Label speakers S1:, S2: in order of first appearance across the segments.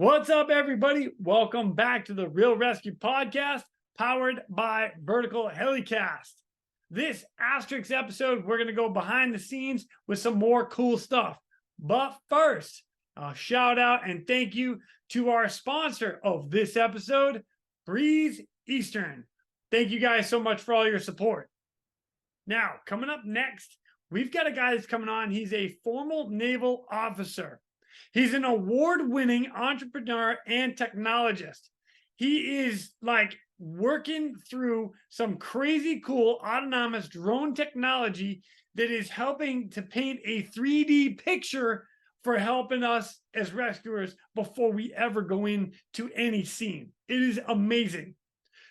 S1: What's up, everybody? Welcome back to the Real ResQ podcast, powered by Vertical Helicasts. This ASTerisk episode, we're going to go behind the scenes with some more cool stuff. But first, a shout out and thank you to our sponsor of this episode, Breeze Eastern. Thank you guys so much for all your support. Now, coming up next, we've got a guy that's coming on. He's a former naval officer. He's an award-winning entrepreneur and technologist. He is like working through some crazy cool autonomous drone technology that is helping to paint a 3D picture for helping us as rescuers before we ever go into any scene. It is amazing.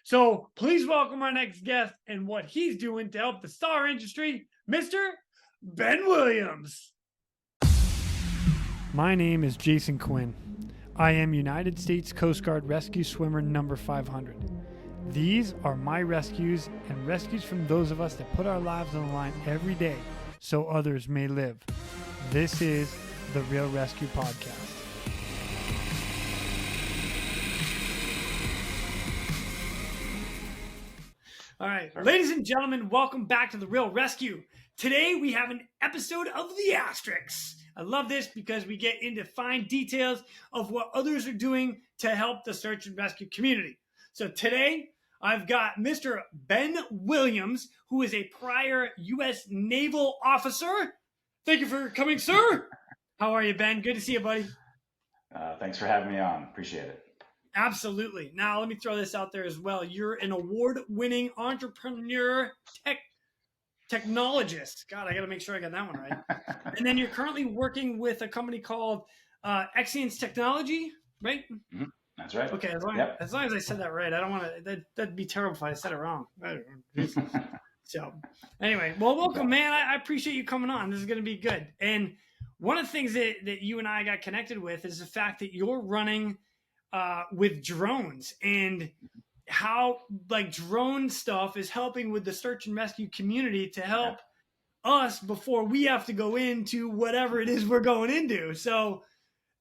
S1: So please welcome our next guest and what he's doing to help the star industry, Mr. Ben Willams. My name is Jason Quinn. I am United States Coast Guard Rescue Swimmer number 500. These are my rescues and rescues from those of us that put our lives on the line every day so others may live. This is the Real ResQ podcast. All right, ladies and gentlemen, welcome back to the Real ResQ. Today we have an episode of the ASTerisk. I love this because we get into fine details of what others are doing to help the search and rescue community. So today I've got Mr. Ben Willams, who is a prior U.S. Naval officer. Thank you for coming, sir. How are you, Ben? Good to see you, buddy.
S2: Thanks for having me on. Appreciate it.
S1: Absolutely. Now, let me throw this out there as well. You're an award-winning entrepreneur technologist. God, I got to make sure I got that one right. And then you're currently working with a company called Exyn Technology, right?
S2: Mm-hmm. That's right.
S1: Okay, as long as I said that right. I don't want to. That'd be terrible if I said it wrong. So, anyway, well, welcome, man. I appreciate you coming on. This is going to be good. And one of the things that you and I got connected with is the fact that you're running with drones and how like drone stuff is helping with the search and rescue community to help us before we have to go into whatever it is we're going into. So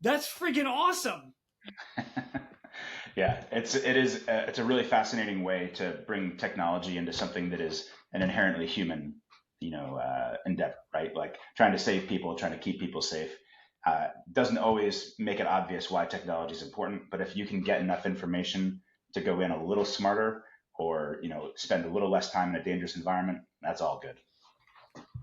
S1: that's freaking awesome.
S2: Yeah, it's a really fascinating way to bring technology into something that is an inherently human, endeavor, right? Like trying to save people, trying to keep people safe. Doesn't always make it obvious why technology is important, but if you can get enough information to go in a little smarter or, spend a little less time in a dangerous environment, that's all good.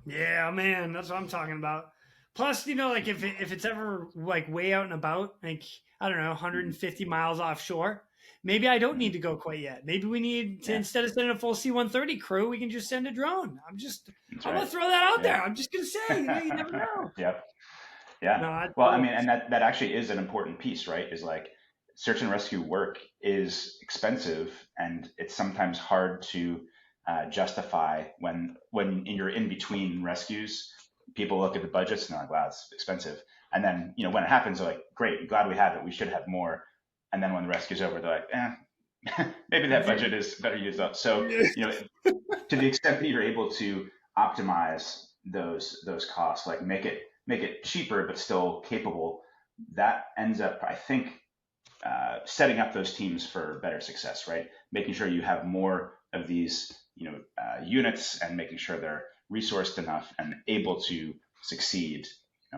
S1: Yeah, man, that's what I'm talking about. Plus, like if it's ever like way out and about, like, I don't know, 150 miles offshore, maybe I don't need to go quite yet. Maybe we need to, instead of sending a full C-130 crew, we can just send a drone. I'm going to throw that out there. I'm just going to say, you never know.
S2: Yep. Yeah.
S1: No,
S2: well, I mean, and that actually is an important piece, right? Is like search and rescue work is expensive, and it's sometimes hard to justify when you're in between rescues. People look at the budgets and they're like, wow, it's expensive. And then, when it happens, they're like, great, glad we have it. We should have more. And then when the rescue's over, they're like, maybe that budget is better used up. So, to the extent that you're able to optimize those costs, like make it cheaper, but still capable, that ends up, I think, setting up those teams for better success, right? Making sure you have more of these, units and making sure they're resourced enough and able to succeed,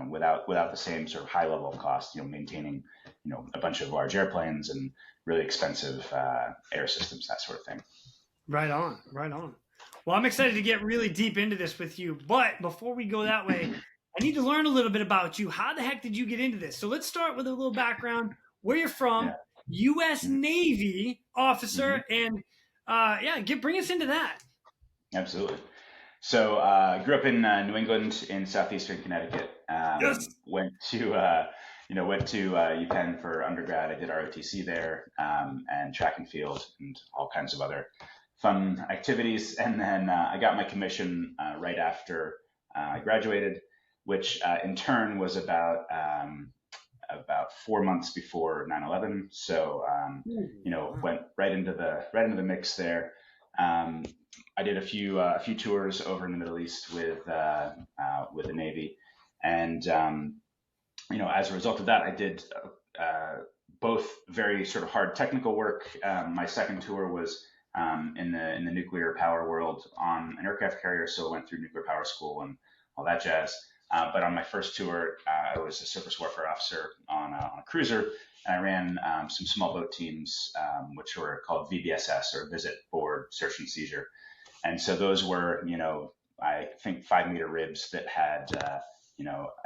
S2: without the same sort of high level of cost, maintaining, a bunch of large airplanes and really expensive air systems, that sort of thing.
S1: Right on. Well, I'm excited to get really deep into this with you, but before we go that way, I need to learn a little bit about you. How the heck did you get into this? So let's start with a little background, where you're from, U.S. Navy officer, and bring us into that.
S2: Absolutely. So I grew up in New England in southeastern Connecticut. Went to UPenn for undergrad. I did ROTC there, and track and field and all kinds of other fun activities. And then I got my commission right after I graduated, which in turn was about 4 months before 9/11. So went right into the mix there. I did a few tours over in the Middle East with the Navy, and as a result of that, I did both very sort of hard technical work. My second tour was in the nuclear power world on an aircraft carrier, so I went through nuclear power school and all that jazz. But on my first tour, I was a surface warfare officer on a cruiser, and I ran some small boat teams, which were called VBSS, or Visit, Board, Search and Seizure. And so those were, I think 5-meter ribs that had,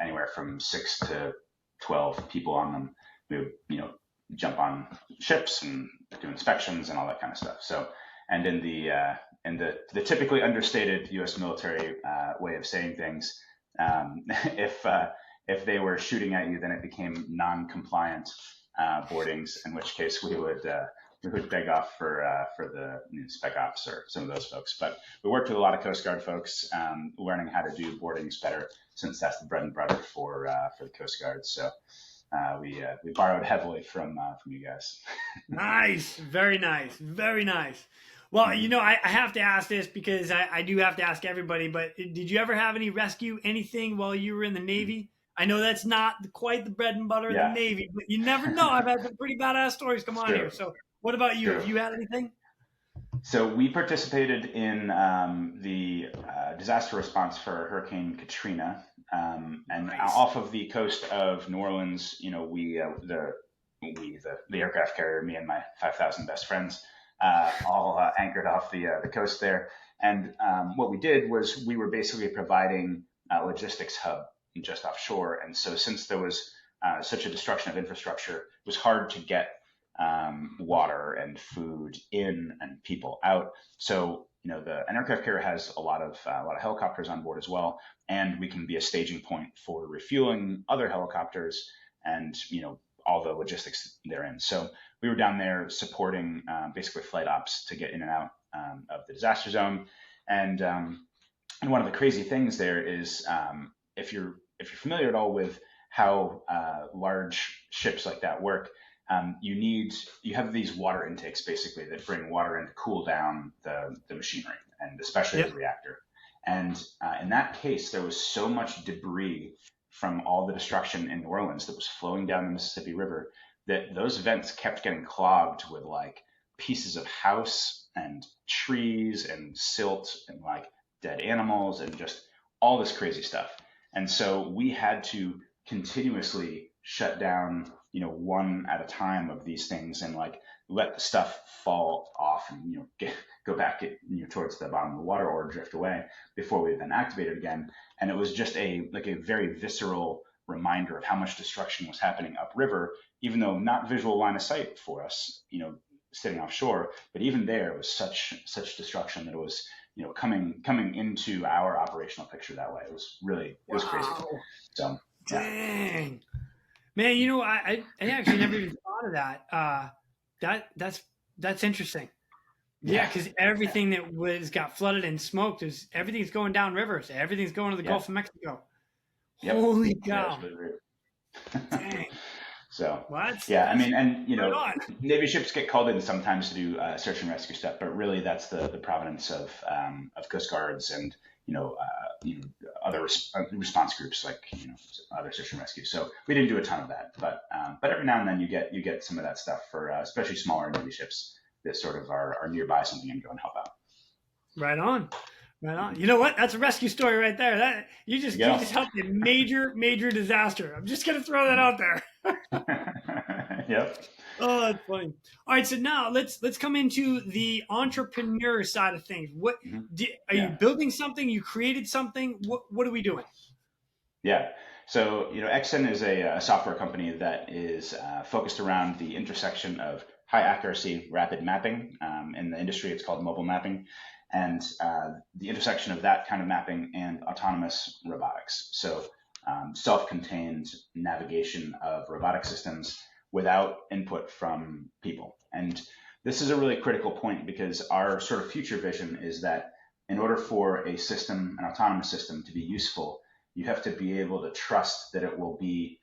S2: anywhere from 6 to 12 people on them. We would, jump on ships and do inspections and all that kind of stuff. So, and in the typically understated U.S. military way of saying things, if they were shooting at you, then it became non-compliant boardings, in which case we would beg off for the spec ops or some of those folks. But we worked with a lot of Coast Guard folks, learning how to do boardings better, since that's the bread and butter for the Coast Guard. So we borrowed heavily from you guys.
S1: Nice, very nice, very nice. Well, I have to ask this because I do have to ask everybody, but did you ever have any rescue anything while you were in the Navy? I know that's not quite the bread and butter of the Navy, but you never know. I've had some pretty badass stories come on here. So what about you? Have you had anything?
S2: So we participated in the disaster response for Hurricane Katrina, and nice. Off of the coast of New Orleans, the aircraft carrier, me and my 5,000 best friends, all anchored off the coast there. And what we did was we were basically providing a logistics hub just offshore. And so since there was such a destruction of infrastructure, it was hard to get water and food in and people out. So, an aircraft carrier has a lot of helicopters on board as well. And we can be a staging point for refueling other helicopters and, all the logistics therein. So we were down there supporting basically flight ops to get in and out of the disaster zone. And one of the crazy things there is if you're familiar at all with how large ships like that work, you have these water intakes basically that bring water in to cool down the machinery, and especially the reactor. And in that case, there was so much debris from all the destruction in New Orleans that was flowing down the Mississippi River that those vents kept getting clogged with like pieces of house and trees and silt and like dead animals and just all this crazy stuff. And so we had to continuously shut down, one at a time of these things, and like let the stuff fall off and, go back towards the bottom of the water or drift away before we then activate it again. And it was just a very visceral reminder of how much destruction was happening upriver, even though not visual line of sight for us, sitting offshore. But even there, it was such destruction that it was, coming into our operational picture that way. It was crazy. So,
S1: dang, man, I actually never even thought of that. That's interesting. Yeah, because everything that got flooded and smoked everything's going down rivers. Everything's going to the Gulf of Mexico. Yep. Holy cow! Dang.
S2: So
S1: what?
S2: Navy ships get called in sometimes to do search and rescue stuff, but really that's the provenance of Coast Guards and other response groups like other search and rescue. So we didn't do a ton of that, but every now and then you get some of that stuff for especially smaller Navy ships that sort of are nearby something and go and help out.
S1: Right on. You know what? That's a rescue story right there. That you just helped a major disaster. I'm just gonna throw that out there.
S2: Yep.
S1: Oh, that's funny. All right, so now let's come into the entrepreneur side of things. What are you building something? You created something? What are we doing?
S2: Yeah. So Exyn is a software company that is focused around the intersection of high accuracy rapid mapping. In the industry, it's called mobile mapping, and the intersection of that kind of mapping and autonomous robotics. So self-contained navigation of robotic systems without input from people. And this is a really critical point because our sort of future vision is that in order for an autonomous system to be useful, you have to be able to trust that it will be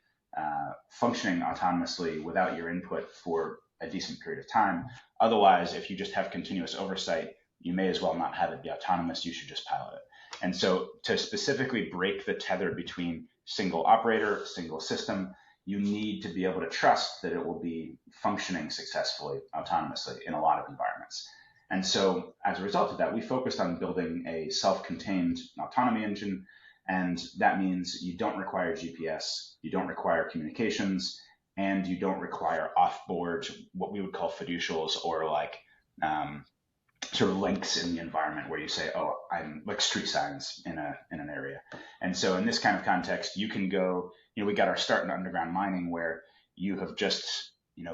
S2: functioning autonomously without your input for a decent period of time. Otherwise, if you just have continuous oversight, you may as well not have it be autonomous. You should just pilot it. And so to specifically break the tether between single operator, single system, you need to be able to trust that it will be functioning successfully autonomously in a lot of environments. And so as a result of that, we focused on building a self-contained autonomy engine. And that means you don't require GPS, you don't require communications, and you don't require off-board, what we would call fiducials, or like sort of links in the environment where you say, oh, I'm like street signs in an area. And so in this kind of context, you can go, we got our start in underground mining where you have just,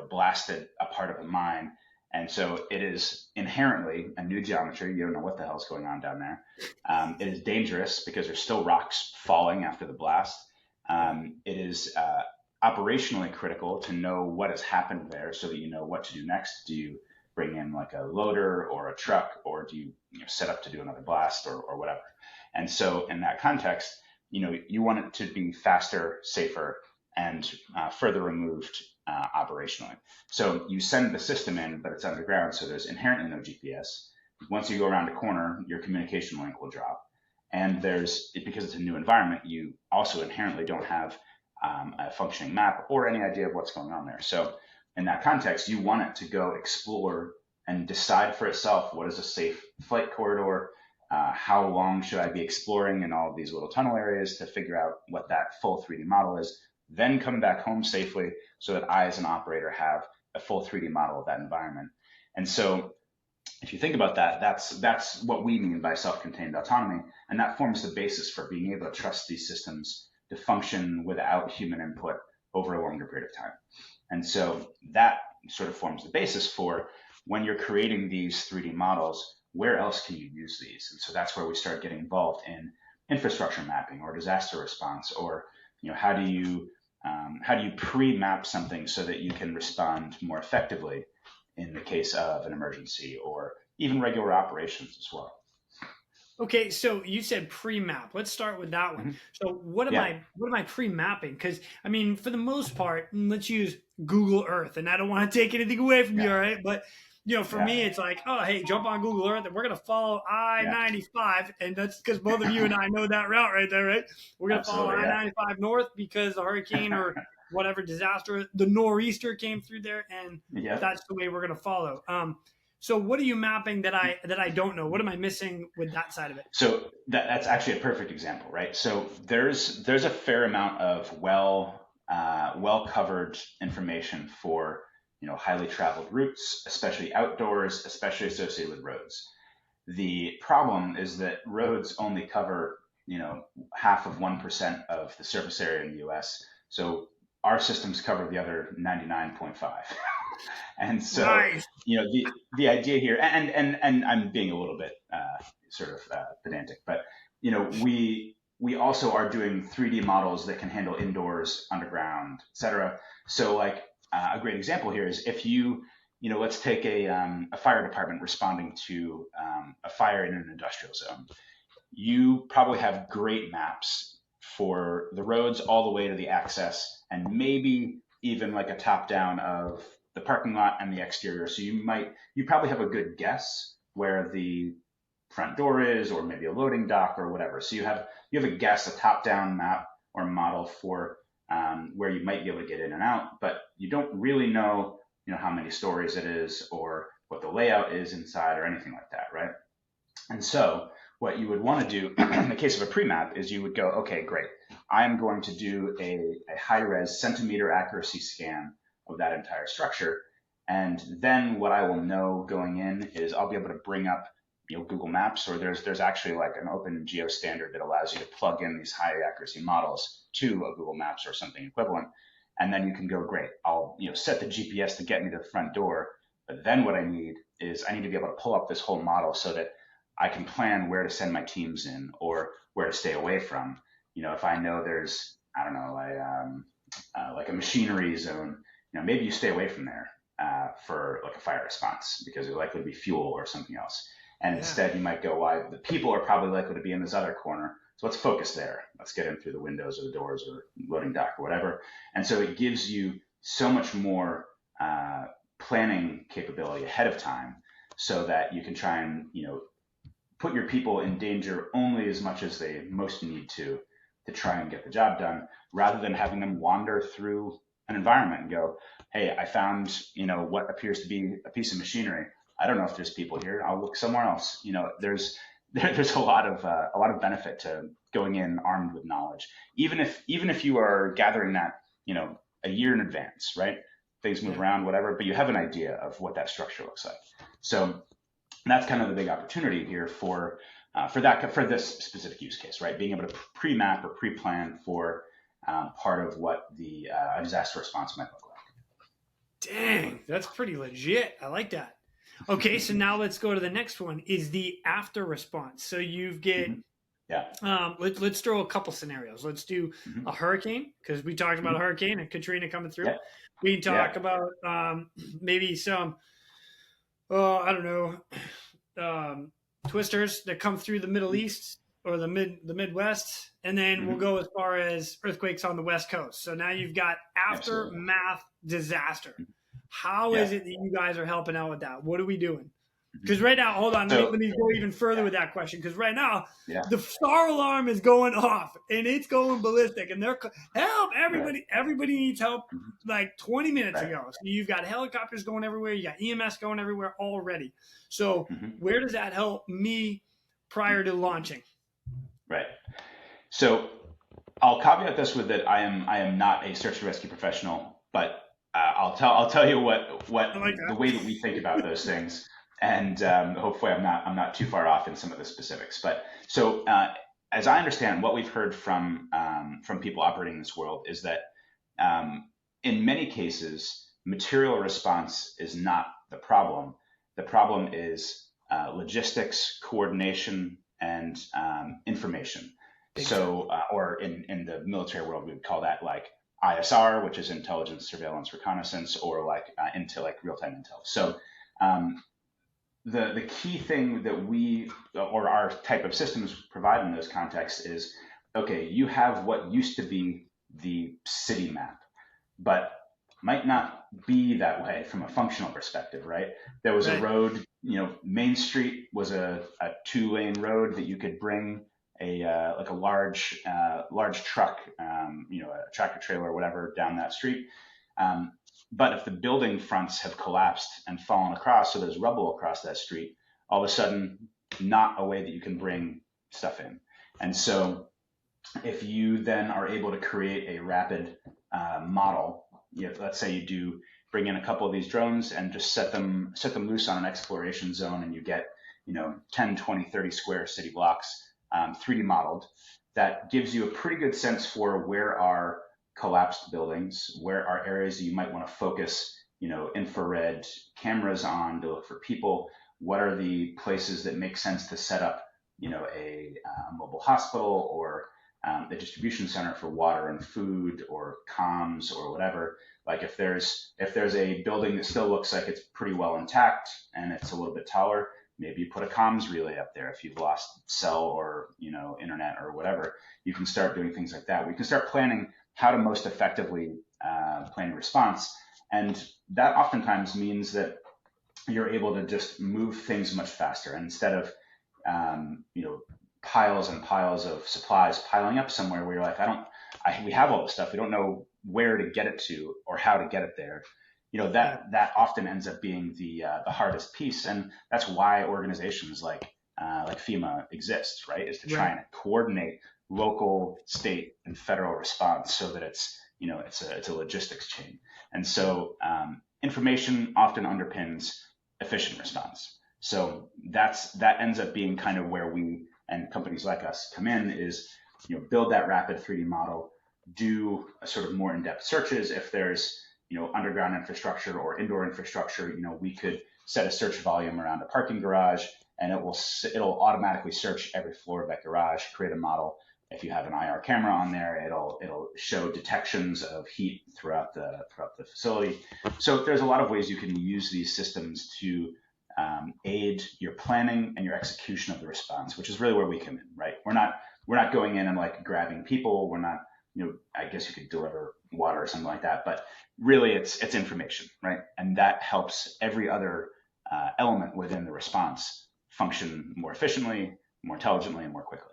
S2: blasted a part of a mine. And so it is inherently a new geometry. You don't know what the hell's going on down there. It is dangerous because there's still rocks falling after the blast. It is operationally critical to know what has happened there so that you know what to do next. Do you bring in like a loader or a truck, or do you, set up to do another blast or whatever? And so in that context, you want it to be faster, safer, and further removed operationally. So you send the system in, but it's underground, so there's inherently no GPS. Once you go around a corner, your communication link will drop. And because it's a new environment, you also inherently don't have a functioning map or any idea of what's going on there. So in that context, you want it to go explore and decide for itself what is a safe flight corridor, how long should I be exploring in all of these little tunnel areas to figure out what that full 3D model is, then come back home safely so that I as an operator have a full 3D model of that environment. And so if you think about that, that's what we mean by self-contained autonomy, and that forms the basis for being able to trust these systems to function without human input over a longer period of time. And so that sort of forms the basis for when you're creating these 3D models, where else can you use these? And so that's where we start getting involved in infrastructure mapping or disaster response, or how do you pre-map something so that you can respond more effectively in the case of an emergency, or even regular operations as well.
S1: Okay, so you said pre-map. Let's start with that one. So what am I pre-mapping? Because I mean, for the most part, let's use Google Earth, and I don't want to take anything away from you, all right? But for me, it's like, oh, hey, jump on Google Earth, and we're gonna follow I-95, and that's because both of you and I know that route right there, right? We're gonna follow I-95 north because the hurricane or whatever disaster, the nor'easter came through there, and that's the way we're gonna follow. So what are you mapping that I don't know? What am I missing with that side of it?
S2: So that's actually a perfect example, right? So there's a fair amount of well covered information for highly traveled routes, especially outdoors, especially associated with roads. The problem is that roads only cover half of 1% of the surface area in the U.S. So our systems cover the other 99.5. And so,
S1: nice.
S2: The idea here, and I'm being a little bit pedantic, but we also are doing 3D models that can handle indoors, underground, etc. So like a great example here is if let's take a fire department responding to a fire in an industrial zone. You probably have great maps for the roads all the way to the access, and maybe even like a top down of the parking lot and the exterior. So you probably have a good guess where the front door is, or maybe a loading dock or whatever. So you have a guess, a top down map or model for where you might be able to get in and out, but you don't really know, how many stories it is or what the layout is inside or anything like that, right? And so what you would want to do in the case of a pre-map is you would go, okay, great. I'm going to do a high-res centimeter accuracy scan of that entire structure. And then what I will know going in is I'll be able to bring up Google Maps, or there's actually like an open geo standard that allows you to plug in these high accuracy models to a Google Maps or something equivalent. And then you can go, great, I'll set the GPS to get me to the front door. But then what I need to be able to pull up this whole model so that I can plan where to send my teams in or where to stay away from. If I know there's, I don't know, like a machinery zone, maybe you stay away from there for like a fire response because there's likely to be fuel or something else. And instead you might go, well, the people are probably likely to be in this other corner. So let's focus there. Let's get in through the windows or the doors or loading dock or whatever. And so it gives you so much more planning capability ahead of time so that you can try and, put your people in danger only as much as they most need to try and get the job done, rather than having them wander through an environment and go, hey, I found, what appears to be a piece of machinery. I don't know if there's people here. I'll look somewhere else. There's a lot of benefit to going in armed with knowledge, even if you are gathering that, a year in advance, right? Things move around, whatever, but you have an idea of what that structure looks like. So that's kind of the big opportunity here for this specific use case, right? Being able to pre-map or pre-plan for part of what the disaster response might look like.
S1: Dang, that's pretty legit. I like that. Okay, so now let's go to the next one. Is the after response. So you get. Let's throw a couple scenarios. Let's do a hurricane, because we talked about a hurricane and Katrina coming through. We can talk about maybe some, I don't know, twisters that come through the Middle East or the Midwest, and then we'll go as far as earthquakes on the West Coast. So now you've got aftermath disaster. How is it that you guys are helping out with that? What are we doing? Because right now, hold on, let me go even further with that question. Because right now, the star alarm is going off and it's going ballistic, and they're help everybody. Everybody needs help like 20 minutes ago. So you've got helicopters going everywhere, you got EMS going everywhere already. So where does that help me prior to launching?
S2: Right. So I'll caveat this with that I am not a search and rescue professional, but I'll tell you what the way that we think about those things. And hopefully I'm not too far off in some of the specifics. But so as I understand, what we've heard from people operating in this world is that in many cases, material response is not the problem. The problem is logistics, coordination, and information. So, or in the military world, we would call that like ISR, which is intelligence, surveillance, reconnaissance, or like real-time intel. So the key thing that we or our type of systems provide in those contexts is, okay, you have what used to be the city map, but might not be that way from a functional perspective, right? There was a road, Main Street was a 2-lane road that you could bring a large truck, a tractor trailer or whatever down that street. But if the building fronts have collapsed and fallen across, so there's rubble across that street, all of a sudden, not a way that you can bring stuff in. And so if you then are able to create a rapid model, let's say you do bring in a couple of these drones and just set them loose on an exploration zone, and you get 10, 20, 30 square city blocks 3D modeled, that gives you a pretty good sense for where are collapsed buildings, where are areas that you might want to focus, infrared cameras on to look for people. What are the places that make sense to set up, a mobile hospital or a distribution center for water and food or comms or whatever. Like if there's a building that still looks like it's pretty well intact and it's a little bit taller, maybe you put a comms relay up there. If you've lost cell or internet or whatever, you can start doing things like that. We can start planning how to most effectively plan a response. And that oftentimes means that you're able to just move things much faster. And instead of, piles and piles of supplies piling up somewhere where you're like, we have all this stuff, we don't know where to get it to or how to get it there. That often ends up being the hardest piece. And that's why organizations like FEMA exist, right? Is to try and coordinate local, state, and federal response so that it's a logistics chain. And so information often underpins efficient response. So that ends up being kind of where we and companies like us come in, is build that rapid 3D model, do a sort of more in-depth searches. If there's underground infrastructure or indoor infrastructure, we could set a search volume around a parking garage, and it'll automatically search every floor of that garage, create a model. If you have an IR camera on there, it'll show detections of heat throughout the facility. So there's a lot of ways you can use these systems to aid your planning and your execution of the response, which is really where we come in, right? We're not going in and like grabbing people. We're not, I guess you could deliver water or something like that, but really it's information, right? And that helps every other element within the response function more efficiently, more intelligently, and more quickly.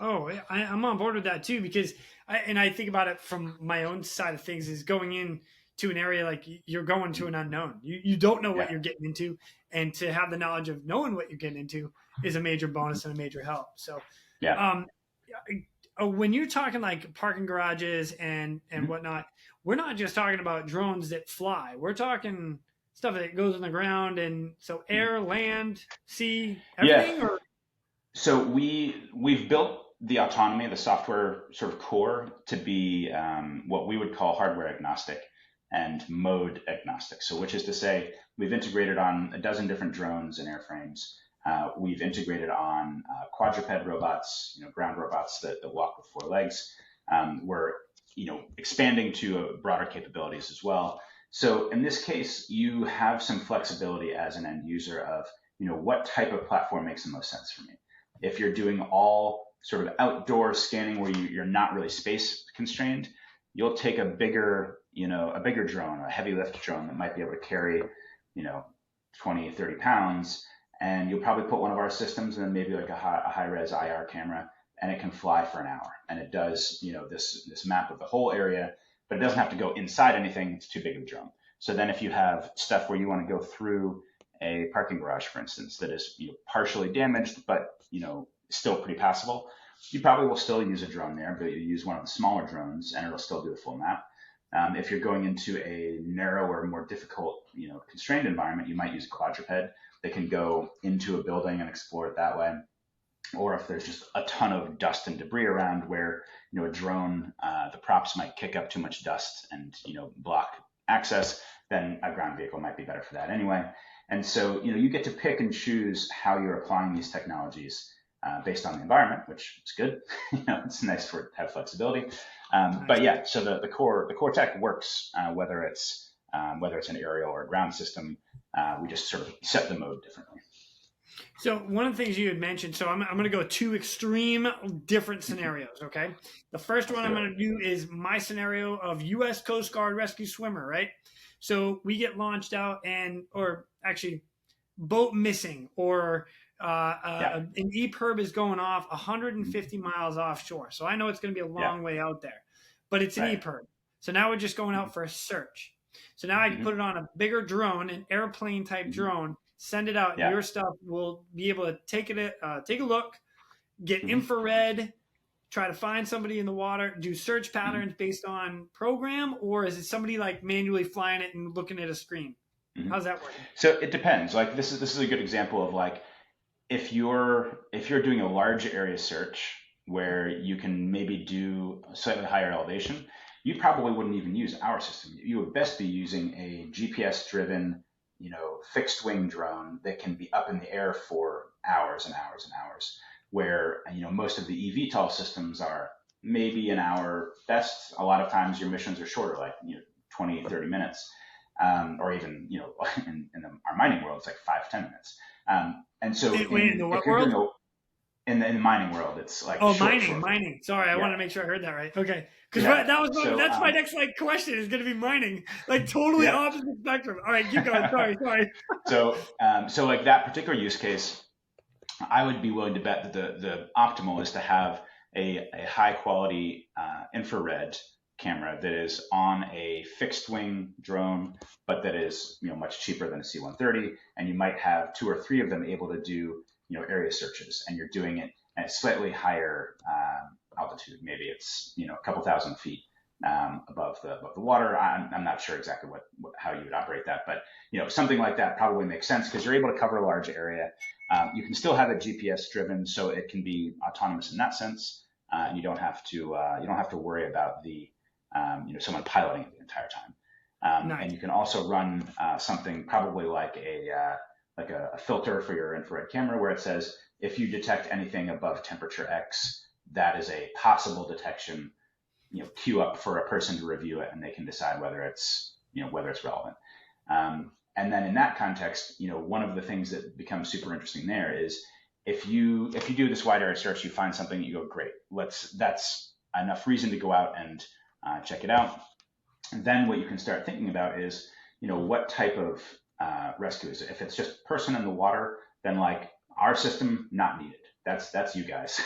S1: Oh, I'm on board with that too because I think about it from my own side of things is going in to an area like you're going to an unknown. You don't know what
S2: Yeah.
S1: you're getting into, and to have the knowledge of knowing what you're getting into is a major bonus and a major help. So,
S2: Yeah.
S1: um, when you're talking like parking garages and
S2: Mhm.
S1: whatnot, we're not just talking about drones that fly. We're talking stuff that goes on the ground, and so
S2: Mhm.
S1: air, land, sea,
S2: Yeah.
S1: everything. Or
S2: So we've built the autonomy, the software sort of core, to be what we would call hardware agnostic and mode agnostic. So, which is to say, we've integrated on a dozen different drones and airframes. We've integrated on quadruped robots, ground robots that walk with four legs. We're expanding to broader capabilities as well. So in this case, you have some flexibility as an end user of what type of platform makes the most sense for me. If you're doing all sort of outdoor scanning where you're not really space constrained, you'll take a bigger drone, a heavy lift drone that might be able to carry, you know, 20, 30 pounds. And you'll probably put one of our systems and then maybe like a high res IR camera, and it can fly for an hour. And it does, this map of the whole area, but it doesn't have to go inside anything. It's too big of a drone. So then if you have stuff where you want to go through a parking garage, for instance, that is partially damaged, but still pretty passable, you probably will still use a drone there, but you use one of the smaller drones, and it'll still do the full map. If you're going into a narrower, more difficult, constrained environment, you might use a quadruped that can go into a building and explore it that way. Or if there's just a ton of dust and debris around where a drone, the props might kick up too much dust and block access, then a ground vehicle might be better for that anyway. And so you get to pick and choose how you're applying these technologies based on the environment, which is good. It's nice to have flexibility. But yeah, so the core tech works whether it's an aerial or a ground system. We just sort of set the mode differently.
S1: so one of the things you had mentioned, so I'm going to go two extreme different
S2: Mhm.
S1: scenarios. Okay, the first
S2: Let's
S1: one
S2: do
S1: I'm
S2: it.
S1: going to do is my scenario of U.S. Coast Guard rescue swimmer. Right, so we get launched out and, or actually, boat missing, or
S2: Yeah,
S1: an EPIRB is going off
S2: Mhm.
S1: 150 miles offshore. So I know it's going to be a
S2: Yeah,
S1: long way out there, but it's an
S2: right.
S1: EPIRB. So now we're just going
S2: Mhm.
S1: out for a search. So now I can
S2: Mhm.
S1: put it on a bigger drone, an airplane type
S2: Mhm.
S1: drone, send it out, and
S2: Yeah.
S1: your stuff will be able to take a look, get
S2: Mhm.
S1: infrared, try to find somebody in the water, do search
S2: Mhm.
S1: patterns based on program, or is it somebody like manually flying it and looking at a screen?
S2: Mhm.
S1: How's that working?
S2: So it depends. Like this is a good example of like if you're doing a large area search where you can maybe do a slightly higher elevation, you probably wouldn't even use our system. You would best be using a GPS driven, fixed wing drone that can be up in the air for hours and hours and hours, where most of the eVTOL systems are maybe an hour best. A lot of times your missions are shorter, like 20, 30 minutes, or even our mining world, it's like 5, 10 minutes. And so
S1: Wait, in the
S2: if
S1: what
S2: you're doing
S1: world?
S2: in the mining world, it's like
S1: Oh,
S2: short,
S1: mining,
S2: short, short.
S1: mining. Sorry, I
S2: Yeah,
S1: wanted to make sure I heard that right. Okay, because
S2: yeah.
S1: that was
S2: So
S1: that's my next like question is going to be mining, like totally
S2: yeah.
S1: opposite spectrum. All right, keep going. Sorry, sorry.
S2: So like that particular use case, I would be willing to bet that the optimal is to have a high quality infrared camera that is on a fixed wing drone, but that is much cheaper than a C-130, and you might have two or three of them able to do area searches, and you're doing it at a slightly higher altitude. Maybe it's a couple thousand feet above the water. I'm not sure exactly how you would operate that, but something like that probably makes sense because you're able to cover a large area. You can still have it GPS driven, so it can be autonomous in that sense. And you don't have to worry about the someone piloting it the entire time. And
S1: Nice.
S2: you can also run something probably like a filter for your infrared camera, where it says if you detect anything above temperature X, that is a possible detection. Queue up for a person to review it, and they can decide whether it's relevant. And then in that context, one of the things that becomes super interesting there is if you do this wide area search, you find something, you go, great, that's enough reason to go out and check it out. And then what you can start thinking about is, what type of rescue is it? If it's just person in the water, then like our system, not needed. that's you guys.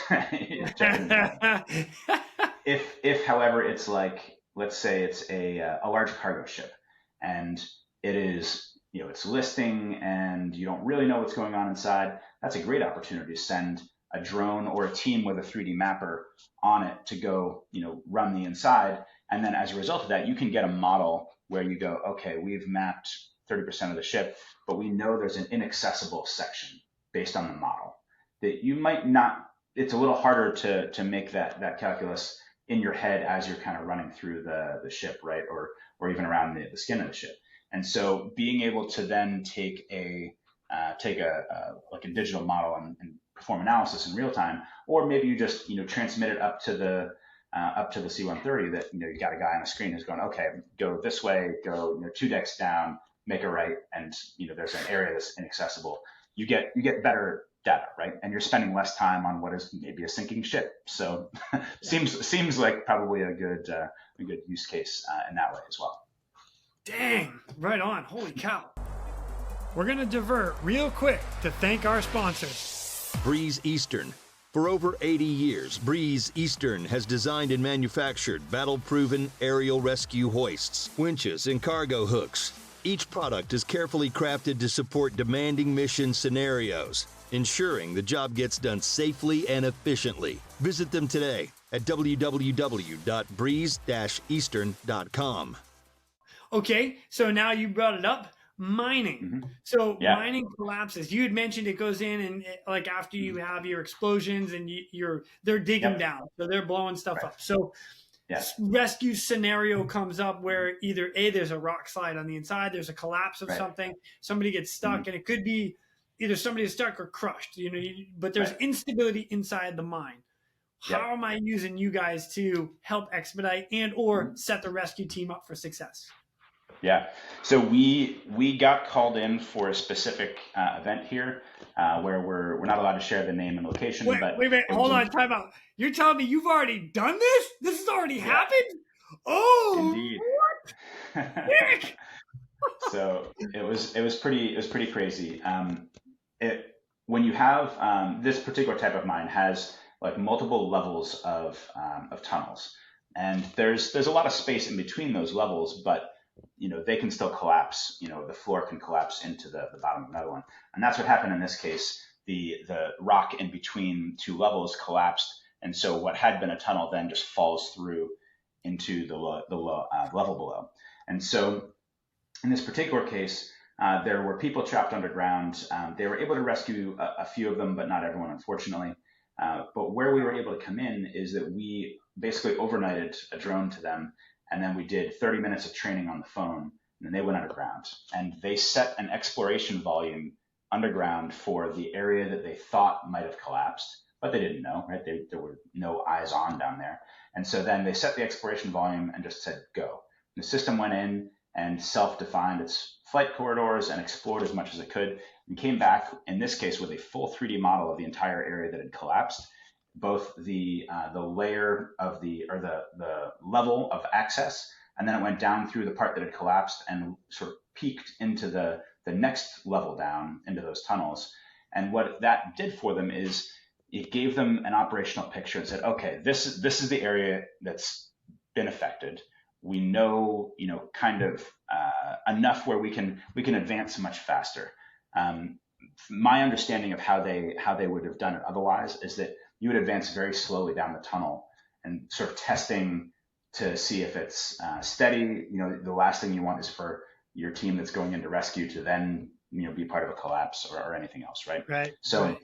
S2: If however it's like, let's say it's a large cargo ship, and it is, it's listing and you don't really know what's going on inside, that's a great opportunity to send a drone or a team with a 3D mapper on it to go, run the inside. And then as a result of that, you can get a model where you go, okay, we've mapped 30% of the ship, but we know there's an inaccessible section based on the model that you might not, it's a little harder to make that calculus in your head as you're kind of running through the ship, right? Or even around the skin of the ship. And so being able to then take a like a digital model and perform analysis in real time, or maybe you just transmit it up to the C-130 that you got a guy on the screen who's going, okay, go this way, go 2 decks down, make a right, and there's an area that's inaccessible. You get better data, right? And you're spending less time on what is maybe a sinking ship. So seems like probably a good use case in that way as well.
S1: Dang, right on. Holy cow. We're going to divert real quick to thank our sponsors.
S3: Breeze Eastern. For over 80 years, Breeze Eastern has designed and manufactured battle-proven aerial rescue hoists, winches, and cargo hooks. Each product is carefully crafted to support demanding mission scenarios, ensuring the job gets done safely and efficiently. Visit them today at www.breeze-eastern.com.
S1: Okay, so now you brought it up, mining.
S2: Mm-hmm.
S1: So mining collapses. You had mentioned it goes in and like after you have your explosions and they're digging down, so they're blowing stuff up. So rescue scenario comes up where either there's a rock slide on the inside, there's a collapse of something, somebody gets stuck, and it could be either somebody is stuck or crushed. But there's instability inside the mine. How am I using you guys to help expedite and or set the rescue team up for success?
S2: Yeah, so we got called in for a specific event here where we're not allowed to share the name and location.
S1: Wait, hold on, time out. You're telling me you've already done this? This has already happened? Oh,
S2: indeed.
S1: What? Nick!
S2: So it was pretty crazy. When you have this particular type of mine has like multiple levels of tunnels, and there's a lot of space in between those levels, but they can still collapse. The floor can collapse into the bottom of another one. And that's what happened in this case. The rock in between 2 levels collapsed. And so what had been a tunnel then just falls through into the level below. And so in this particular case, there were people trapped underground. They were able to rescue a few of them, but not everyone, unfortunately. But where we were able to come in is that we basically overnighted a drone to them. And then we did 30 minutes of training on the phone, and then they went underground. And they set an exploration volume underground for the area that they thought might have collapsed, but they didn't know, right? There were no eyes on down there. And so then they set the exploration volume and just said, go. The system went in and self-defined its flight corridors and explored as much as it could, and came back, in this case, with a full 3D model of the entire area that had collapsed, both the layer of the level of access, and then it went down through the part that had collapsed and sort of peaked into the next level down into those tunnels. And what that did for them is it gave them an operational picture and said, okay, this is the area that's been affected. We know, kind of enough where we can advance much faster. My understanding of how they would have done it otherwise is that you would advance very slowly down the tunnel and sort of testing to see if it's steady. The last thing you want is for your team that's going into rescue to then, be part of a collapse or anything else, right?
S1: Right.
S2: So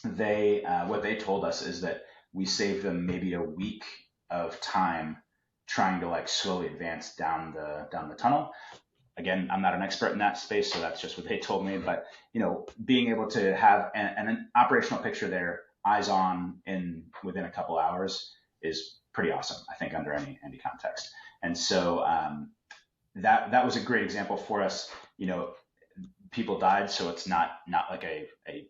S2: they, what they told us is that we saved them maybe a week of time trying to slowly advance down the tunnel. Again, I'm not an expert in that space, so that's just what they told me. But being able to have an operational picture there, eyes on within a couple hours, is pretty awesome, I think, under any context. And so that was a great example for us. People died, so it's not like a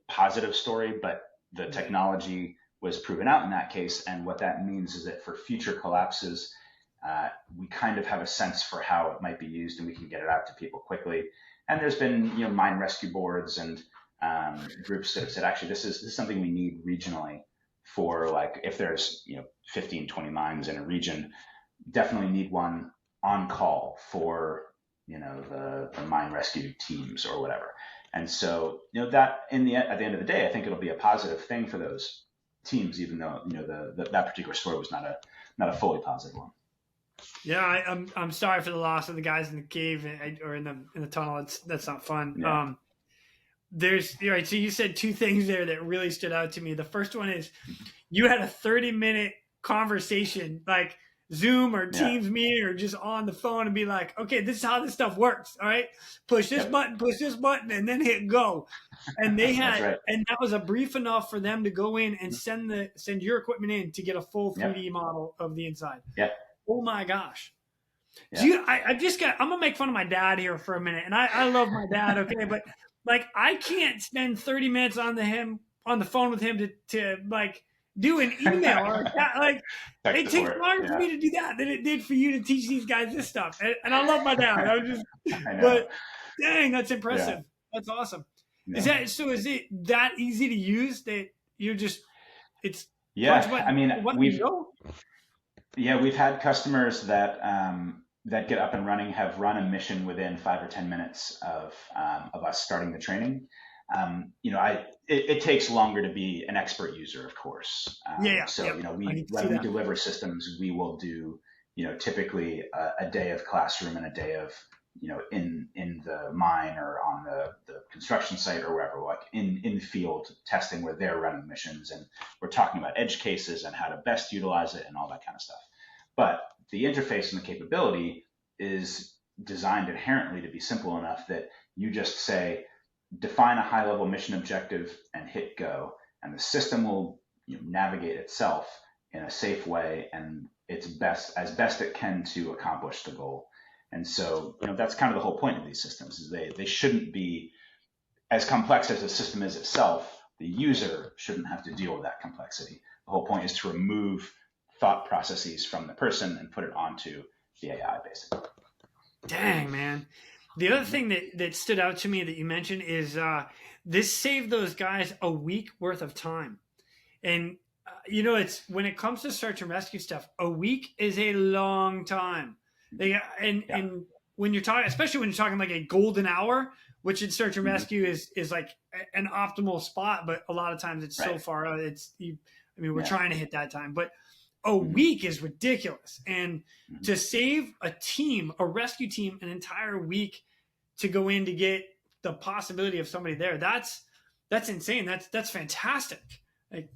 S2: positive story, but the technology was proven out in that case. And what that means is that for future collapses, we kind of have a sense for how it might be used, and we can get it out to people quickly. And there's been mine rescue boards and groups that have said, actually, this is something we need regionally for, like, if there's 15, 20 mines in a region, definitely need one on call for the mine rescue teams or whatever. And so that at the end of the day, I think it'll be a positive thing for those teams, even though that particular story was not a fully positive one.
S1: Yeah, I'm sorry for the loss of the guys in the cave or in the tunnel. That's not fun.
S2: Yeah.
S1: Right. So you said two things there that really stood out to me. The first one is you had a 30-minute conversation, like Zoom or Teams meeting or just on the phone, and be like, okay, this is how this stuff works. All right, push this button, and then hit go. And they had, right. And that was a brief enough for them to go in and send your equipment in to get a full 3D model of the inside.
S2: Yeah.
S1: Oh my gosh. Yeah. I'm gonna make fun of my dad here for a minute, and I love my dad, okay, but like I can't spend 30 minutes on the phone with him to like do an email or like it takes longer for me to do that than it did for you to teach these guys this stuff. And I love my dad. But dang, that's impressive. Yeah. That's awesome. Yeah. Is it that easy to use that you're just it's
S2: I mean we've had customers that get up and running, have run a mission within 5 or 10 minutes of us starting the training. It takes longer to be an expert user, of course. When we deliver systems, we will do, typically a day of classroom and a day of, in the mine or on the construction site or wherever, like in field testing where they're running missions. And we're talking about edge cases and how to best utilize it and all that kind of stuff. But the interface and the capability is designed inherently to be simple enough that you just say, define a high-level mission objective and hit go, and the system will navigate itself in a safe way and its best it can to accomplish the goal. And so that's kind of the whole point of these systems, is they shouldn't be as complex as the system is itself. The user shouldn't have to deal with that complexity. The whole point is to remove thought processes from the person and put it onto the AI, basically.
S1: Dang, man. The other thing that stood out to me that you mentioned is this saved those guys a week worth of time. And, it's when it comes to search and rescue stuff, a week is a long time. And when you're talking, especially when you're talking like a golden hour, which in search and rescue is like an optimal spot, but a lot of times it's so far out. We're trying to hit that time, but a week is ridiculous. And to save a rescue team, an entire week to go in to get the possibility of somebody there, that's insane. That's fantastic. It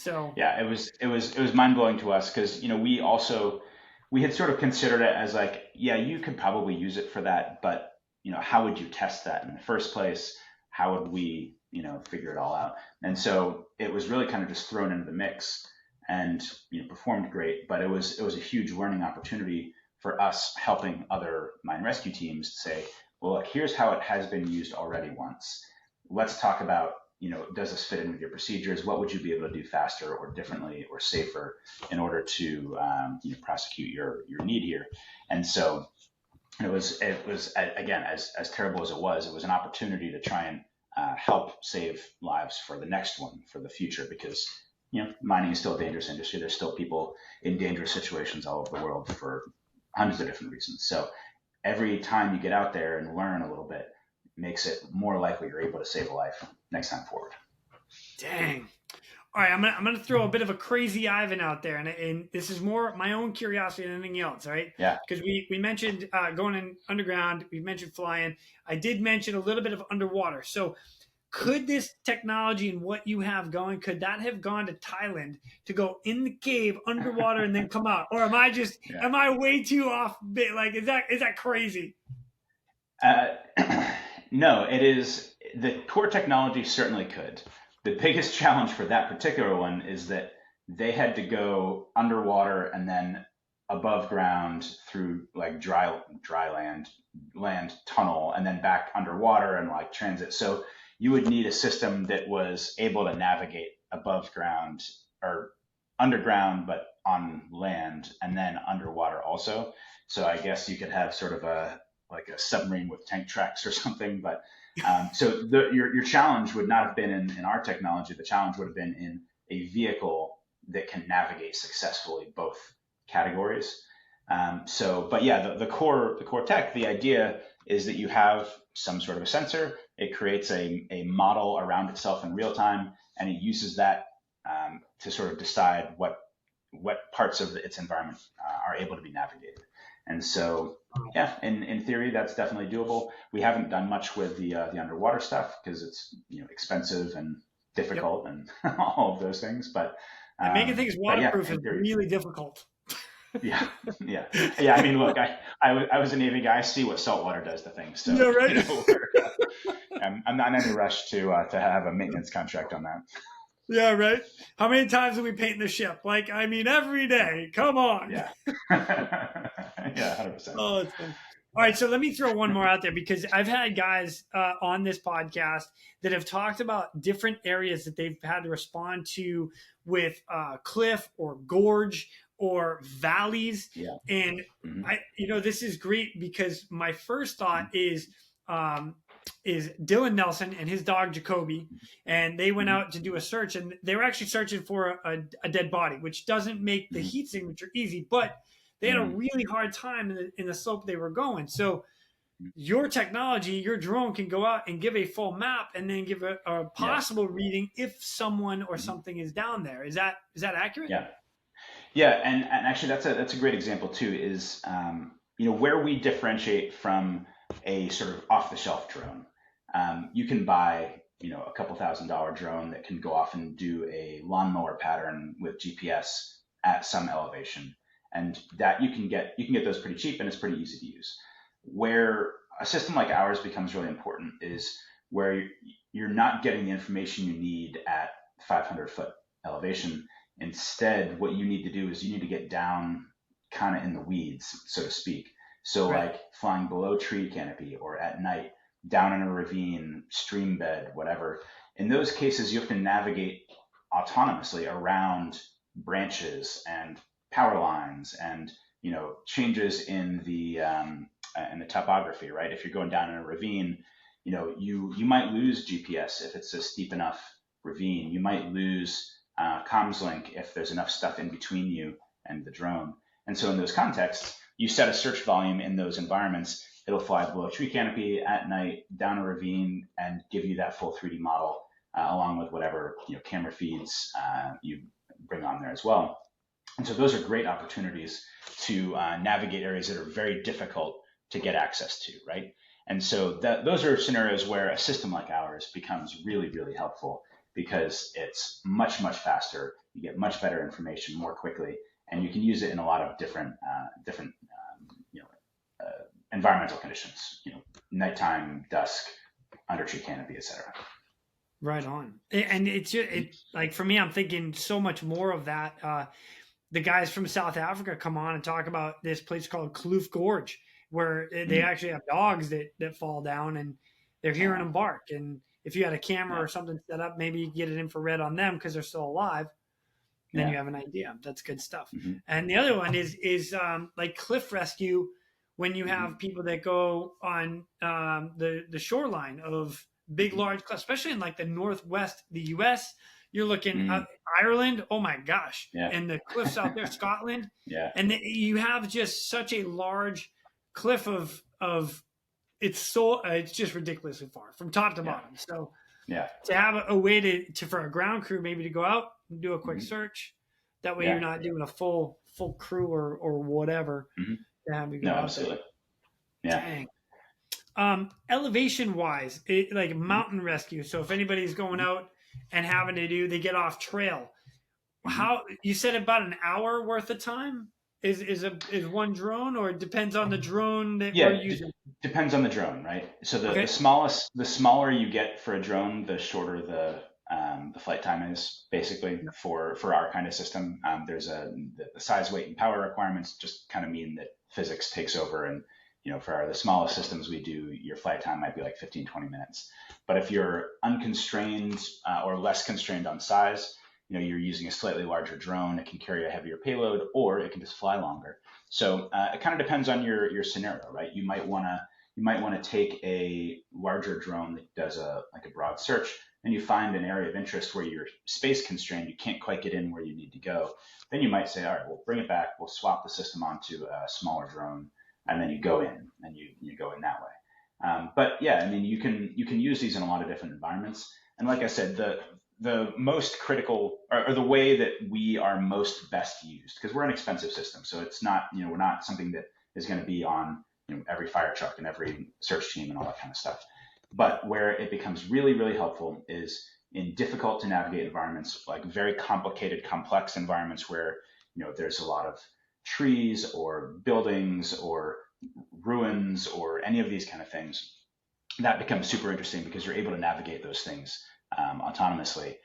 S2: was mind-blowing to us, because we had sort of considered it as like, you could probably use it for that, but how would you test that in the first place? How would we figure it all out? And so it was really kind of just thrown into the mix and performed great, but it was a huge learning opportunity for us, helping other mine rescue teams to say, well, look, here's how it has been used already once. Let's talk about, does this fit in with your procedures? What would you be able to do faster or differently or safer in order to prosecute your need here? And so it was again, as terrible as it was an opportunity to try and help save lives for the next one, for the future, because mining is still a dangerous industry. There's still people in dangerous situations all over the world for hundreds of different reasons. So every time you get out there and learn a little bit, makes it more likely you're able to save a life next time forward.
S1: Dang. All right, I'm gonna throw a bit of a crazy Ivan out there, and this is more my own curiosity than anything else, right?
S2: Yeah.
S1: Because we mentioned going in underground, we mentioned flying. I did mention a little bit of underwater. So could this technology and what you have going, could that have gone to Thailand to go in the cave underwater and then come out? Or am I way too off? Like, is that crazy?
S2: No, it is. The core technology certainly could. The biggest challenge for that particular one is that they had to go underwater and then above ground through like dry land tunnel and then back underwater and like transit. So you would need a system that was able to navigate above ground or underground, but on land and then underwater also. So I guess you could have sort of a submarine with tank tracks or something, but So your challenge would not have been in our technology. The challenge would have been in a vehicle that can navigate successfully both categories. But yeah, the core tech, the idea is that you have some sort of a sensor. It creates a model around itself in real time, and it uses that to sort of decide what parts of its environment are able to be navigated. And so, yeah, in theory, that's definitely doable. We haven't done much with the underwater stuff because it's expensive and difficult and all of those things. But
S1: and making things waterproof
S2: is
S1: really difficult.
S2: Yeah. I mean, look, I was a Navy guy. I see what salt water does to things. So,
S1: yeah, right.
S2: I'm not in any rush to have a maintenance contract on that.
S1: Yeah, right. How many times do we paint the ship? Like, I mean, every day. Come on.
S2: Yeah. Yeah, 100%.
S1: Oh, it's fun. All right, so let me throw one more out there because I've had guys on this podcast that have talked about different areas that they've had to respond to with cliff or gorge or valleys.
S2: Yeah.
S1: And this is great because my first thought is Dylan Nelson and his dog Jacoby, and they went out to do a search, and they were actually searching for a dead body, which doesn't make the heat signature easy, but they had a really hard time in the slope they were going. So your technology, your drone can go out and give a full map and then give a possible reading if someone or something is down there. Is that accurate?
S2: Yeah, and actually that's a great example too. Is where we differentiate from a sort of off-the-shelf drone. You can buy a couple $1,000 drone that can go off and do a lawnmower pattern with GPS at some elevation. And that you can get those pretty cheap, and it's pretty easy to use. Where a system like ours becomes really important is where you're not getting the information you need at 500-foot elevation. Instead, what you need to do is you need to get down kind of in the weeds, so to speak. So like flying below tree canopy or at night, down in a ravine, stream bed, whatever. In those cases, you have to navigate autonomously around branches and power lines and changes in the topography, right? If you're going down in a ravine, you might lose GPS if it's a steep enough ravine. You might lose comms link if there's enough stuff in between you and the drone. And so in those contexts, you set a search volume in those environments. It'll fly below a tree canopy at night, down a ravine, and give you that full 3D model along with whatever camera feeds you bring on there as well. And so those are great opportunities to navigate areas that are very difficult to get access to, right? And so those are scenarios where a system like ours becomes really, really helpful because it's much, much faster. You get much better information more quickly, and you can use it in a lot of different environmental conditions, nighttime, dusk, under tree canopy, etc.
S1: Right on. And it's like for me, I'm thinking so much more of that. The guys from South Africa come on and talk about this place called Kloof Gorge, where they actually have dogs that fall down and they're hearing them bark. And if you had a camera or something set up, maybe you get an infrared on them because they're still alive. Then you have an idea. That's good stuff. And the other one is like cliff rescue, when you have people that go on the shoreline of big, large cliffs, especially in like the Northwest, the U.S., you're looking Ireland. Oh my gosh. And the cliffs out there, Scotland. And you have just such a large cliff of it's just ridiculously far from top to bottom. So to have a way to for a ground crew, maybe to go out and do a quick search, that way you're not doing a full crew or whatever. To have you go out
S2: absolutely.
S1: There. Dang. Elevation wise, like mountain rescue. So if anybody's going out and having they get off trail, how you said about an hour worth of time is one drone, or it depends on the drone that we're using?
S2: Depends on the drone, right? So the smaller you get for a drone, the shorter the flight time is, basically, for our kind of system. There's the size, weight, and power requirements just kind of mean that physics takes over, and for the smallest systems we do, your flight time might be like 15-20 minutes. But if you're unconstrained or less constrained on size, you're using a slightly larger drone. It can carry a heavier payload, or it can just fly longer. So it kind of depends on your scenario, right? You might want to take a larger drone that does a broad search, and you find an area of interest where you're space constrained, you can't quite get in where you need to go, then you might say, all right, we'll bring it back, we'll swap the system onto a smaller drone, and then you go in and you go in that way. But yeah, I mean, you can use these in a lot of different environments. And like I said, the most critical, or the way that we are most best used, because we're an expensive system, so it's not, we're not something that is going to be on every fire truck and every search team and all that kind of stuff. But where it becomes really, really helpful is in difficult to navigate environments, like very complicated, complex environments where there's a lot of trees or buildings or ruins or any of these kind of things. That becomes super interesting because you're able to navigate those things autonomously,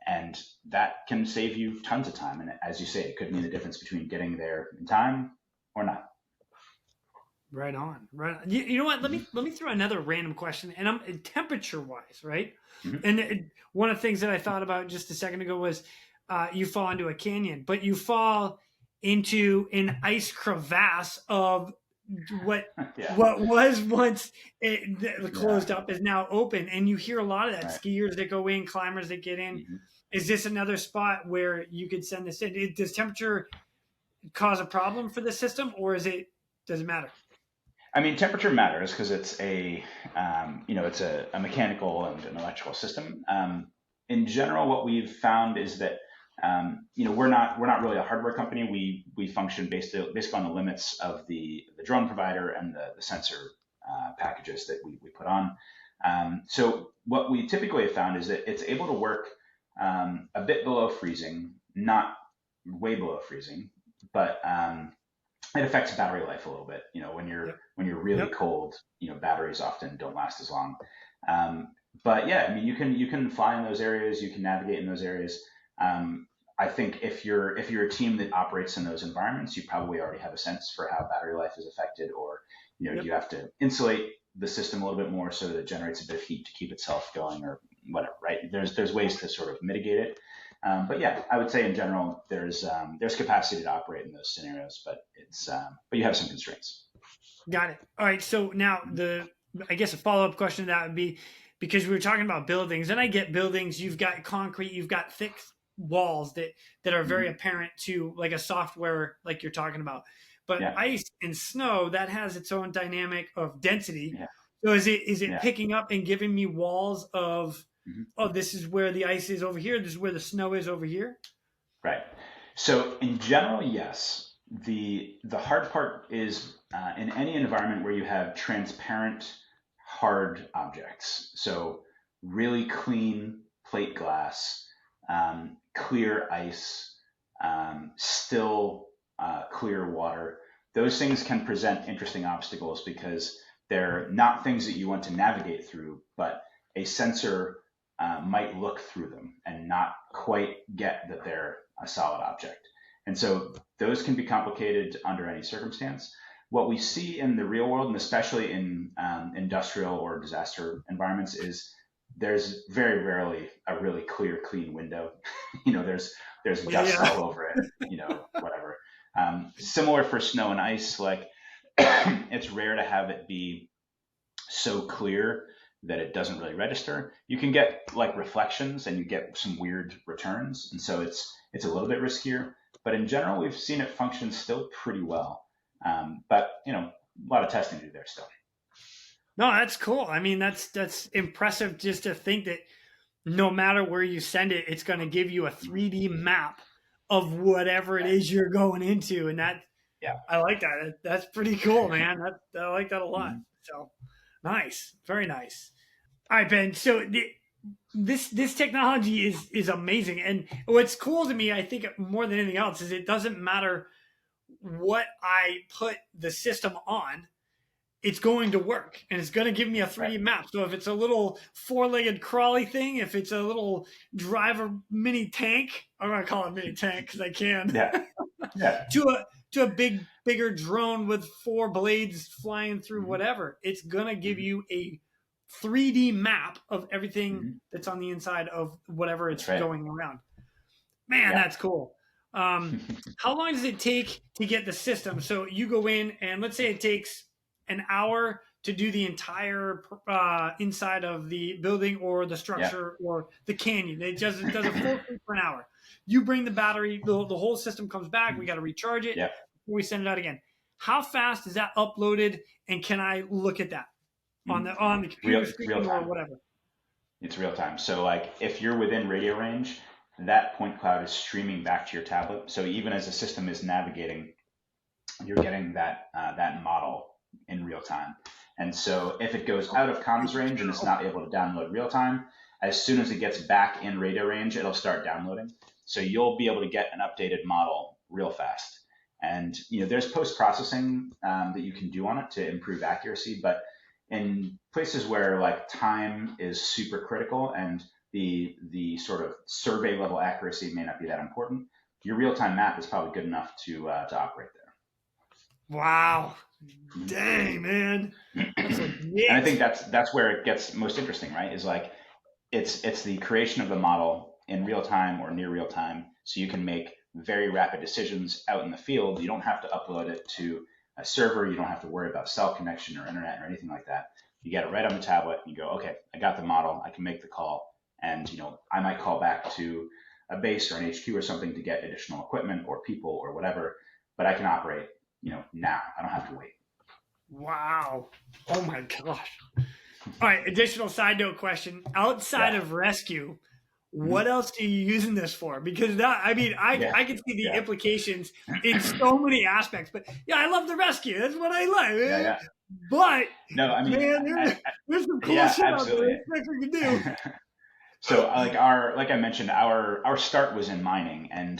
S2: and that can save you tons of time. And as you say, it could mean the difference between getting there in time or not.
S1: Right on, right on. You know what? Let me throw another random question, and I'm temperature wise, right?
S2: Mm-hmm.
S1: And one of the things that I thought about just a second ago was you fall into a canyon, but you fall into an ice crevasse of what was once closed up is now open, and you hear a lot of that. Right. Skiers that go in, climbers that get in. Mm-hmm. Is this another spot where you could send this in? Does temperature cause a problem for the system, or does it matter?
S2: I mean, temperature matters because it's it's a mechanical and an electrical system. In general, what we've found is that we're not really a hardware company. We function based on the limits of the drone provider and the sensor packages that we put on. So what we typically have found is that it's able to work a bit below freezing, not way below freezing, but it affects battery life a little bit. When you're really cold, batteries often don't last as long. But yeah, I mean, you can fly in those areas, you can navigate in those areas. I think if you're a team that operates in those environments, you probably already have a sense for how battery life is affected, or you have to insulate the system a little bit more so that it generates a bit of heat to keep itself going, or whatever. Right? There's ways to sort of mitigate it. But yeah, I would say in general, there's capacity to operate in those scenarios, but you have some constraints.
S1: Got it. All right. So now I guess a follow-up question to that would be, because we were talking about buildings, and I get buildings, you've got concrete, you've got thick walls that are very apparent to like a software like you're talking about. But ice and snow, that has its own dynamic of density. Yeah. So is it picking up and giving me walls of, this is where the ice is over here, this is where the snow is over here?
S2: Right. So in general, yes. The hard part is in any environment where you have transparent, hard objects. So really clean plate glass, clear ice, still clear water. Those things can present interesting obstacles because they're not things that you want to navigate through, but a sensor might look through them and not quite get that they're a solid object. And so those can be complicated under any circumstance. What we see in the real world, and especially in industrial or disaster environments, is there's very rarely a really clear, clean window. There's dust all over it, whatever. Similar for snow and ice, like it's rare to have it be so clear that it doesn't really register. You can get like reflections and you get some weird returns. And so it's a little bit riskier, but in general, we've seen it function still pretty well. But a lot of testing to do there still.
S1: No, that's cool. I mean, that's impressive just to think that no matter where you send it, it's going to give you a 3D map of whatever it is you're going into. And I like that. That's pretty cool, man. I like that a lot. So nice. Very nice. All right, Ben. So this technology is amazing. And what's cool to me, I think more than anything else, is it doesn't matter what I put the system on, it's going to work, and it's going to give me a 3D map. So if it's a little 4-legged crawly thing, if it's a little driver mini tank, I'm going to call it mini tank because I can.
S2: Yeah.
S1: to a bigger drone with 4 blades flying through whatever, it's going to give you a 3D map of everything that's on the inside of whatever it's going around. Man, that's cool. How long does it take to get the system? So you go in, and let's say it takes an hour to do the entire inside of the building or the structure or the canyon. It does a full sweep for an hour. You bring the battery, the whole system comes back. We got to recharge it.
S2: Yeah.
S1: We send it out again. How fast is that uploaded? And can I look at that on the computer screen or whatever?
S2: It's real time. So like if you're within radio range, that point cloud is streaming back to your tablet. So even as the system is navigating, you're getting that model in real time. And so if it goes out of comms range and it's not able to download real time, as soon as it gets back in radio range, it'll start downloading. So you'll be able to get an updated model real fast. And there's post-processing that you can do on it to improve accuracy, but in places where like time is super critical and the sort of survey level accuracy may not be that important, your real-time map is probably good enough to operate there.
S1: Wow. Dang, man.
S2: And I think that's where it gets most interesting, right? Is like it's the creation of the model in real time or near real time, so you can make very rapid decisions out in the field. You don't have to upload it to a server. You don't have to worry about cell connection or internet or anything like that. You get it right on the tablet and you go, okay, I got the model. I can make the call. And, I might call back to a base or an HQ or something to get additional equipment or people or whatever, but I can operate, now. I don't have to wait.
S1: Wow. Oh my gosh. All right. Additional side note question. Outside of rescue, what else are you using this for? Because I can see the implications in so many aspects, but I love the rescue. That's what I like.
S2: Yeah.
S1: But
S2: no, I mean,
S1: man, there's some cool shit
S2: absolutely.
S1: out there we can do.
S2: So like I mentioned, our start was in mining, and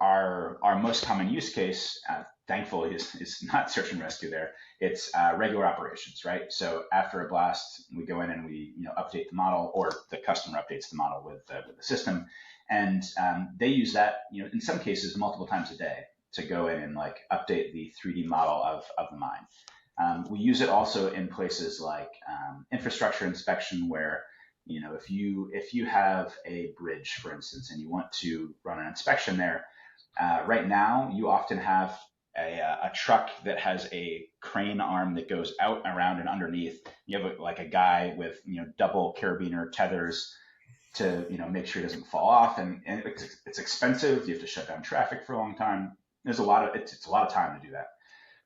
S2: our most common use case, thankfully, is not search and rescue there. It's regular operations, right? So after a blast, we go in and we update the model, or the customer updates the model with the system, and they use that in some cases multiple times a day to go in and like update the 3D model of the mine. We use it also in places like infrastructure inspection, where if you have a bridge, for instance, and you want to run an inspection there, right now you often have a truck that has a crane arm that goes out, around, and underneath. You have a guy with double carabiner tethers to make sure it doesn't fall off, and it's expensive. You have to shut down traffic for a long time. It's a lot of time to do that.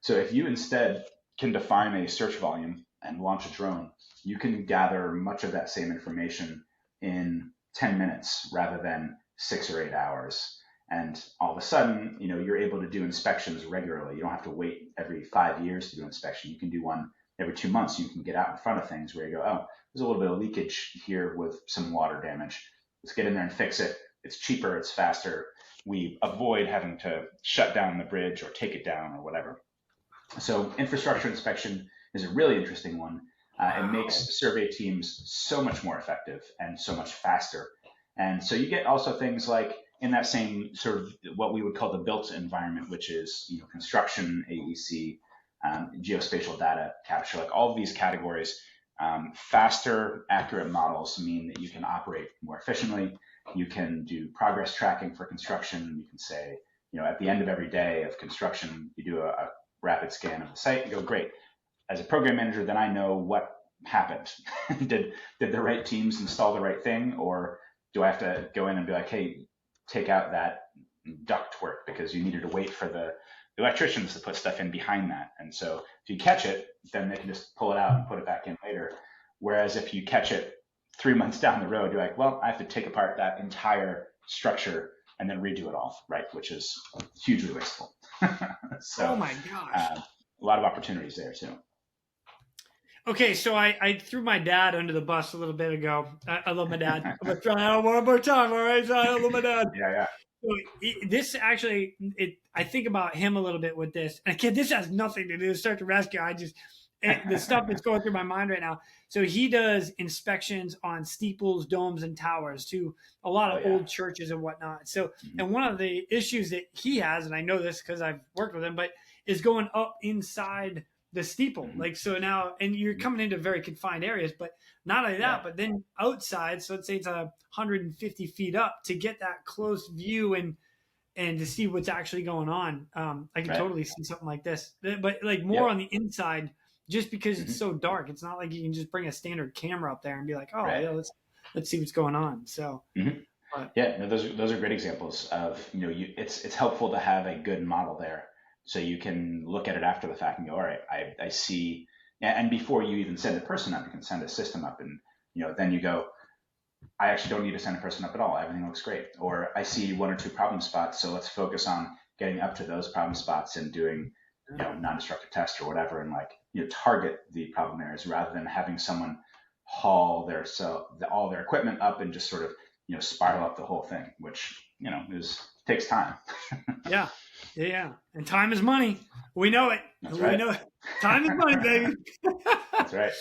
S2: So if you instead can define a search volume and launch a drone, you can gather much of that same information in 10 minutes rather than 6 or 8 hours. And all of a sudden, you're able to do inspections regularly. You don't have to wait every 5 years to do an inspection. You can do one every 2 months. You can get out in front of things where you go, oh, there's a little bit of leakage here with some water damage. Let's get in there and fix it. It's cheaper, it's faster. We avoid having to shut down the bridge or take it down or whatever. So infrastructure inspection is a really interesting one. It makes survey teams so much more effective and so much faster. And so you get also things like, in that same sort of what we would call the built environment, which is construction, AEC, geospatial data capture, like all of these categories. Faster, accurate models mean that you can operate more efficiently. You can do progress tracking for construction. You can say, at the end of every day of construction, you do a rapid scan of the site and go, great. As a program manager, then I know what happened. Did the right teams install the right thing, or do I have to go in and be like, hey, take out that duct work because you needed to wait for the electricians to put stuff in behind that? And so if you catch it, then they can just pull it out and put it back in later. Whereas if you catch it 3 months down the road, you're like, well, I have to take apart that entire structure and then redo it all, right? Which is hugely wasteful. So,
S1: oh my gosh.
S2: A lot of opportunities there too.
S1: Okay, so I threw my dad under the bus a little bit ago. I love my dad. I'm going to try out one more time, all right? So I love my dad.
S2: Yeah.
S1: So this actually, I think about him a little bit with this. And again, this has nothing to do with search and rescue. The stuff that's going through my mind right now. So he does inspections on steeples, domes, and towers to a lot of old churches and whatnot. So, and one of the issues that he has, and I know this because I've worked with him, but is going up inside the steeple. Like, so now, and you're coming into very confined areas, but not only that, but then outside, so let's say it's 150 feet up, to get that close view and to see what's actually going on. I can totally see something like this, but like more on the inside, just because it's so dark. It's not like you can just bring a standard camera up there and be like, oh,
S2: Right.
S1: yeah, let's see what's going on. So, but,
S2: yeah, no, those are great examples of, it's helpful to have a good model there, so you can look at it after the fact and go, all right, I see, and before you even send a person up, you can send a system up, and then you go, I actually don't need to send a person up at all. Everything looks great. Or I see one or two problem spots, so let's focus on getting up to those problem spots and doing, non-destructive tests or whatever, and target the problem areas rather than having someone haul all their equipment up and just sort of spiral up the whole thing, which takes time.
S1: yeah, and time is money. We know it.
S2: That's right.
S1: We know it. Time is money, baby.
S2: That's right.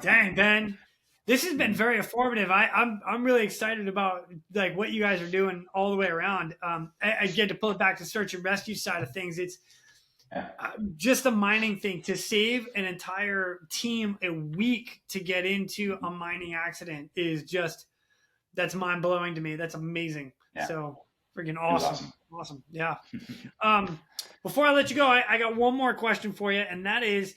S1: Dang, Ben. This has been very informative. I'm really excited about like what you guys are doing all the way around. I get to pull it back to search and rescue side of things. It's just a mining thing to save an entire team a week to get into a mining accident is just, that's mind blowing to me. That's amazing.
S2: Yeah.
S1: So freaking awesome. Awesome. Yeah. Before I let you go, I got one more question for you, and that is,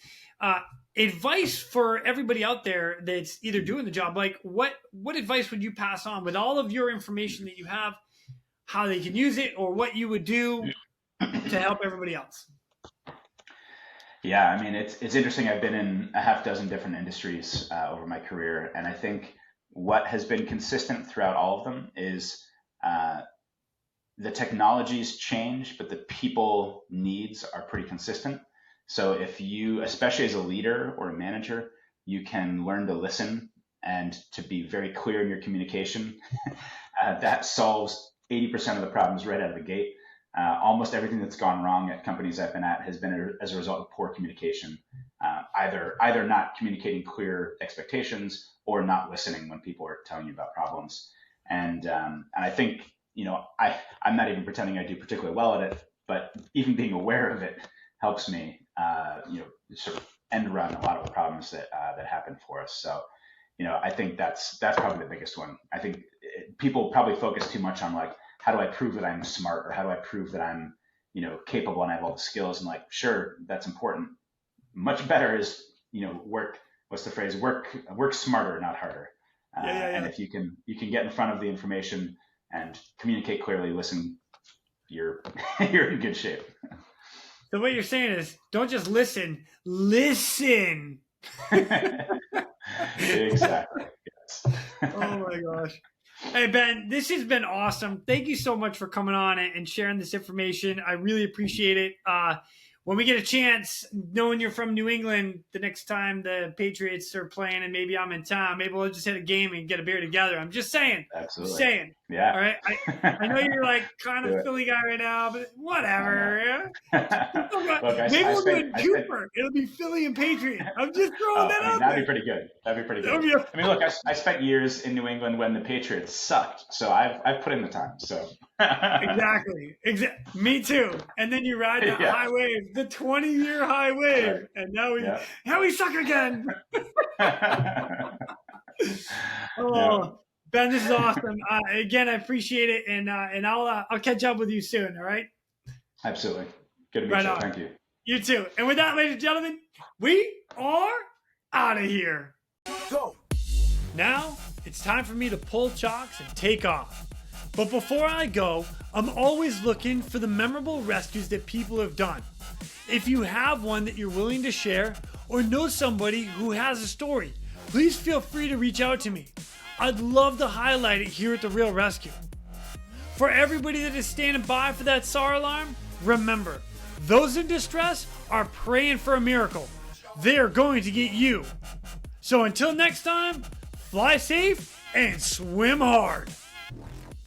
S1: advice for everybody out there that's either doing the job. Like what advice would you pass on with all of your information that you have, how they can use it, or what you would do to help everybody else?
S2: Yeah, I mean, it's interesting. I've been in a half dozen different industries over my career, and I think what has been consistent throughout all of them is the technologies change, but the people needs are pretty consistent. So if you, especially as a leader or a manager, you can learn to listen and to be very clear in your communication, that solves 80% of the problems right out of the gate. Almost everything that's gone wrong at companies I've been at has been as a result of poor communication, either not communicating clear expectations or not listening when people are telling you about problems. And I think, I'm not even pretending I do particularly well at it, but even being aware of it helps me, sort of end run a lot of the problems that happen for us. So, I think that's probably the biggest one. I think people probably focus too much on like, how do I prove that I'm smart, or how do I prove that I'm, capable and I have all the skills? And like, sure, that's important. Much better is, work. What's the phrase? Work smarter, not harder. And if you can get in front of the information and communicate clearly, listen, you're in good shape.
S1: So what you're saying is, don't just listen.
S2: Exactly. Yes.
S1: Oh my gosh. Hey, Ben, this has been awesome. Thank you so much for coming on and sharing this information. I really appreciate it. When we get a chance, knowing you're from New England, the next time the Patriots are playing and maybe I'm in town, maybe we'll just hit a game and get a beer together. I'm just saying.
S2: Absolutely.
S1: Just saying.
S2: Yeah.
S1: All right. I know you're like kind of Philly guy right now, but whatever.
S2: Look,
S1: maybe we'll do a Cooper. It'll be Philly and Patriot. I'm just throwing that out
S2: that'd
S1: there.
S2: be pretty good. I mean, look, I spent years in New England when the Patriots sucked, so I've put in the time. So
S1: Exactly. Me too. And then you ride that high wave, the 20-year high wave, right. And now we suck again. Ben, this is awesome. Again, I appreciate it, and I'll catch up with you soon. All right.
S2: Absolutely. Good to meet you. Thank you.
S1: You too. And with that, ladies and gentlemen, we are out of here. Go. Now it's time for me to pull chocks and take off. But before I go, I'm always looking for the memorable rescues that people have done. If you have one that you're willing to share or know somebody who has a story, please feel free to reach out to me. I'd love to highlight it here at the Real ResQ. For everybody that is standing by for that SAR alarm, remember, those in distress are praying for a miracle. They are going to get you. So until next time, fly safe and swim hard.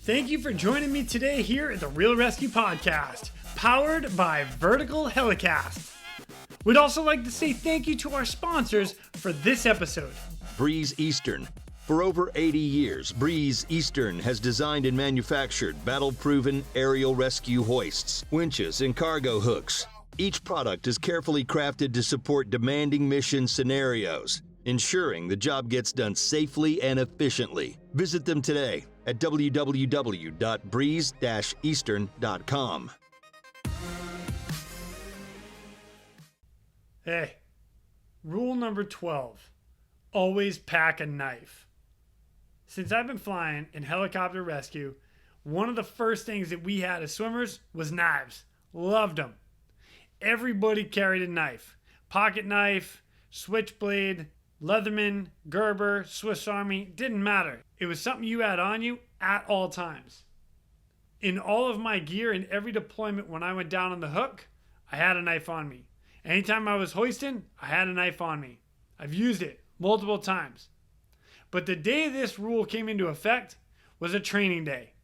S1: Thank you for joining me today here at the Real ResQ Podcast, powered by Vertical Helicasts. We'd also like to say thank you to our sponsors for this episode.
S3: Breeze Eastern. For over 80 years, Breeze Eastern has designed and manufactured battle-proven aerial rescue hoists, winches, and cargo hooks. Each product is carefully crafted to support demanding mission scenarios, ensuring the job gets done safely and efficiently. Visit them today at www.breeze-eastern.com.
S1: Hey, Rule number 12, always pack a knife. Since I've been flying in helicopter rescue, one of the first things that we had as swimmers was knives. Loved them. Everybody carried a knife. Pocket knife, switchblade, Leatherman, Gerber, Swiss Army, didn't matter. It was something you had on you at all times. In all of my gear in every deployment when I went down on the hook, I had a knife on me. Anytime I was hoisting, I had a knife on me. I've used it multiple times. But the day this rule came into effect was a training day.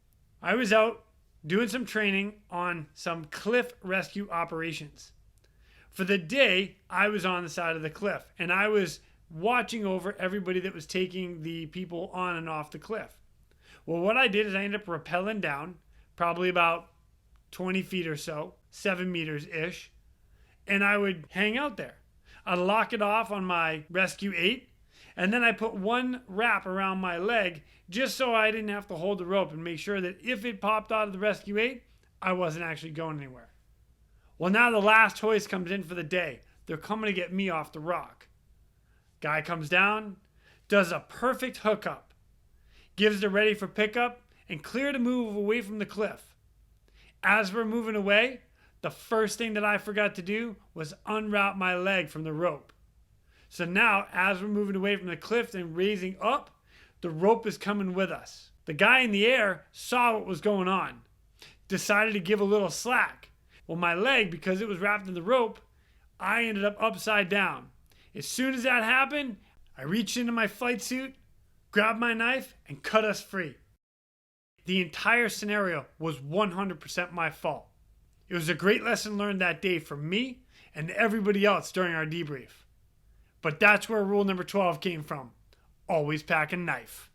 S1: I was out doing some training on some cliff rescue operations. For the day, I was on the side of the cliff and I was watching over everybody that was taking the people on and off the cliff. Well, what I did is I ended up rappelling down, probably about 20 feet or so, 7 meters-ish, and I would hang out there. I'd lock it off on my Rescue 8, and then I put one wrap around my leg just so I didn't have to hold the rope and make sure that if it popped out of the Rescue 8, I wasn't actually going anywhere. Well, now the last hoist comes in for the day. They're coming to get me off the rock. Guy comes down, does a perfect hookup, gives the ready for pickup, and clear to move away from the cliff. As we're moving away, the first thing that I forgot to do was unwrap my leg from the rope. So now, as we're moving away from the cliff and raising up, the rope is coming with us. The guy in the air saw what was going on, decided to give a little slack. Well, my leg, because it was wrapped in the rope, I ended up upside down. As soon as that happened, I reached into my flight suit, grabbed my knife, and cut us free. The entire scenario was 100% my fault. It was a great lesson learned that day for me and everybody else during our debrief. But that's where rule number 12 came from. Always pack a knife.